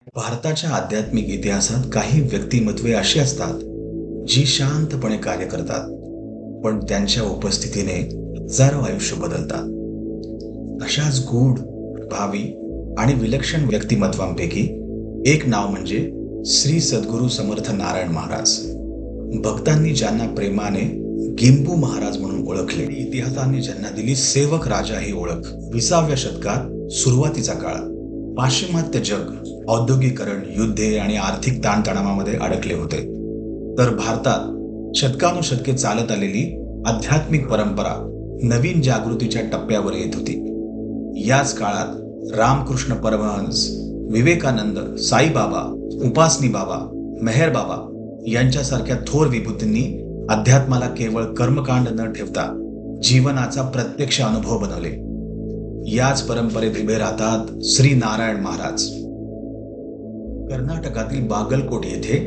भारताच्या आध्यात्मिक इतिहासात काही व्यक्तिमत्वे अशी असतात जी शांतपणे कार्य करतात, पण त्यांच्या उपस्थितीने हजारो आयुष्य बदलतात. अशाच गूढ, भावी आणि विलक्षण व्यक्तिमत्वांपैकी एक नाव म्हणजे श्री सद्गुरू समर्थ नारायण महाराज. भक्तांनी ज्यांना प्रेमाने गिंबू महाराज म्हणून ओळखले, इतिहासाने ज्यांना दिली सेवक राजा ही ओळख. 20व्या शतकात सुरुवातीचा काळ पाश्चिमात्य जग औद्योगिकरण, युद्धे आणि आर्थिक ताणतणावामध्ये अडकले होते, तर भारतात शतकानुशतके चालत आलेली आध्यात्मिक परंपरा नवीन जागृतीच्या टप्प्यावर येत होती. याच काळात रामकृष्ण परमहंस, विवेकानंद, साईबाबा, उपासनी बाबा, मेहर बाबा यांच्यासारख्या थोर विभूतींनी अध्यात्माला केवळ कर्मकांड न ठेवता जीवनाचा प्रत्यक्ष अनुभव बनवले. याच परंपरेत उभे राहतात श्री नारायण महाराज. कर्नाटकातील बागलकोट येथे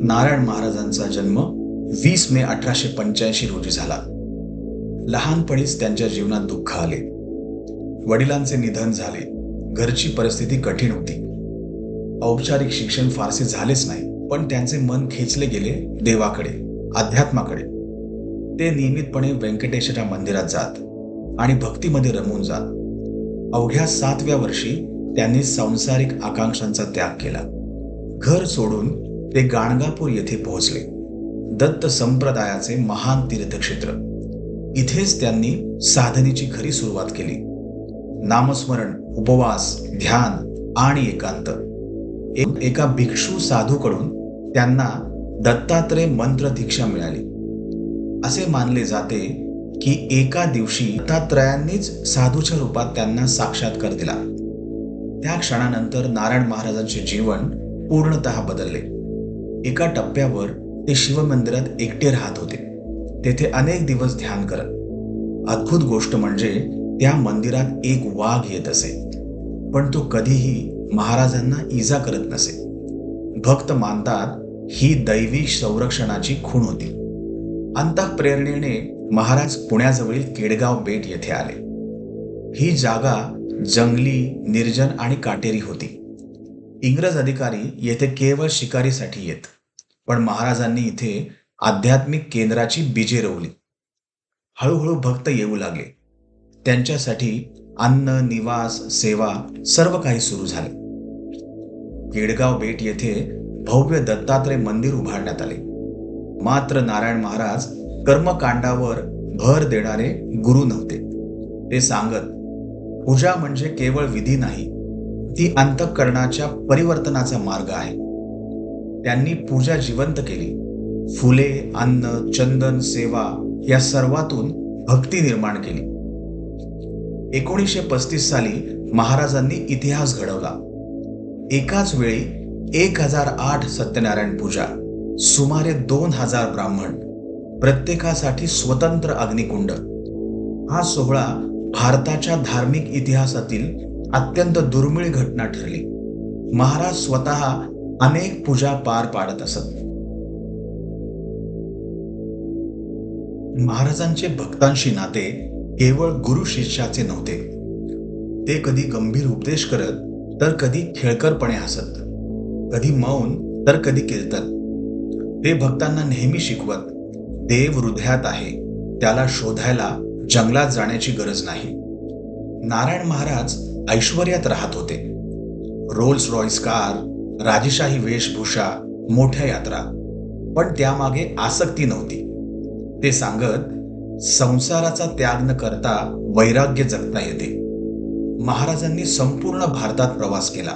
नारायण महाराजांचा जन्म 20 मे 1885 रोजी झाला. लहानपणीच त्यांच्या जीवनात दुःख आले. वडिलांचे निधन झाले. घरची परिस्थिती कठीण होती. औपचारिक शिक्षण फारसे झालेच नाही, पण त्यांचे मन खेचले गेले देवाकडे, अध्यात्माकडे. ते नियमितपणे व्यंकटेश्वरा मंदिरात जात आणि भक्तीमध्ये रमून जात. अवघ्या 7व्या वर्षी त्यांनी सांसारिक आकांक्षांचा त्याग केला. घर सोडून ते गाणगापूर येथे पोहोचले. दत्त संप्रदायाचे महान तीर्थक्षेत्र. इथेच त्यांनी साधनेची खरी सुरुवात केली. नामस्मरण, उपवास, ध्यान आणि एकांत. एका भिक्षू साधूकडून त्यांना दत्तात्रय मंत्र दीक्षा मिळाली. असे मानले जाते की एका दिवशी दत्तात्रयांनीच साधूच्या रूपात त्यांना साक्षात्कार दिला. त्या क्षणानंतर नारायण महाराजांचे जीवन पूर्णतः बदलले. एका टप्प्यावर ते शिवमंदिरात एकटे राहत होते. तेथे अनेक दिवस ध्यान करत. अद्भुत गोष्ट म्हणजे त्या मंदिरात एक वाघ येत असे, पण तो कधीही महाराजांना इजा करत नसे. भक्त मानतात ही दैवी संरक्षणाची खूण होती. अंतःप्रेरणेने महाराज पुण्याजवळील केडगाव बेट येथे आले. ही जागा जंगली, निर्जन आणि काटेरी होती. इंग्रज अधिकारी येथे केवळ शिकारीसाठी येत, पण महाराजांनी इथे आध्यात्मिक केंद्राची बीजे रोवली. हळूहळू भक्त येऊ लागले. त्यांच्यासाठी अन्न, निवास, सेवा सर्व काही सुरू झाले. केडगाव बेट येथे भव्य दत्तात्रय मंदिर उभारण्यात आले. मात्र नारायण महाराज कर्मकांडावर भर देणारे गुरु नव्हते. ते सांगत, पूजा म्हणजे केवळ विधी नाही, ती अंतःकरणाच्या परिवर्तनाचा मार्ग आहे. त्यांनी पूजा जिवंत केली. फुले, अन्न, चंदन, सेवा या सर्वातून भक्ती निर्माण केली. 1935 साली महाराजांनी इतिहास घडवला. एकाच वेळी 1008 सत्यनारायण पूजा, सुमारे 2000 ब्राह्मण, प्रत्येकासाठी स्वतंत्र अग्निकुंड. हा सोहळा भारताच्या धार्मिक इतिहासातील अत्यंत दुर्मिळ घटना ठरली. महाराज स्वतः अनेक पूजा पार पाडत असत. महाराजांचे भक्तांशी नाते केवळ गुरु शिष्याचे नव्हते. ते कधी गंभीर उपदेश करत, तर कधी खेळकरपणे हसत, कधी मौन तर कधी कीर्तन. ते भक्तांना नेहमी शिकवत, देव हृदयात आहे, त्याला शोधायला जंगलात जाण्याची गरज नाही. नारायण महाराज ऐश्वर्यात राहत होते. रोल्स रॉयस कार, राजेशाही वेशभूषा, मोठ्या यात्रा, पण त्यामागे आसक्ती नव्हती. ते सांगत, संसाराचा त्याग न करता वैराग्य जगता येते. महाराजांनी संपूर्ण भारतात प्रवास केला.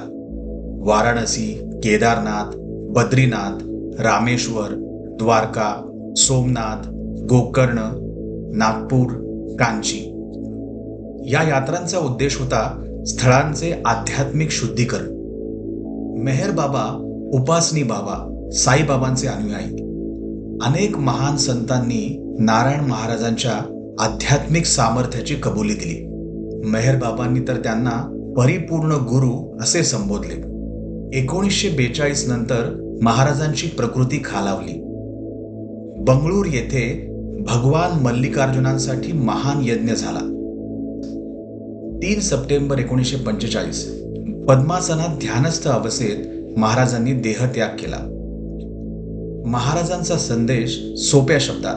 वाराणसी, केदारनाथ, बद्रीनाथ, रामेश्वर, द्वारका, सोमनाथ, गोकर्ण, नागपूर, कांची. या यात्रांचा उद्देश होता स्थळांचे आध्यात्मिक शुद्धीकरण. मेहर बाबा, उपासनी बाबा, साईबाबांचे अनुयायी, अनेक महान संतांनी नारायण महाराजांच्या आध्यात्मिक सामर्थ्याची कबुली दिली. मेहर बाबांनी तर त्यांना परिपूर्ण गुरु असे संबोधले. 1942 नंतर महाराजांची प्रकृती खालावली. बंगळूर येथे भगवान मल्लिकार्जुनांसाठी महान यज्ञ झाला. 3 सप्टेंबर 1945 पद्मासनात ध्यानस्थ अवस्थेत महाराजांनी देहत्याग केला. महाराजांचा संदेश सोप्या शब्दात,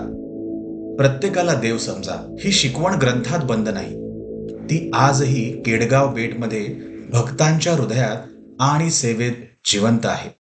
प्रत्येकाला देव समजा, ही शिकवण ग्रंथात बंद नाही. ती आजही केडगाव बेटमध्ये भक्तांच्या हृदयात आणि सेवेत जिवंत आहे.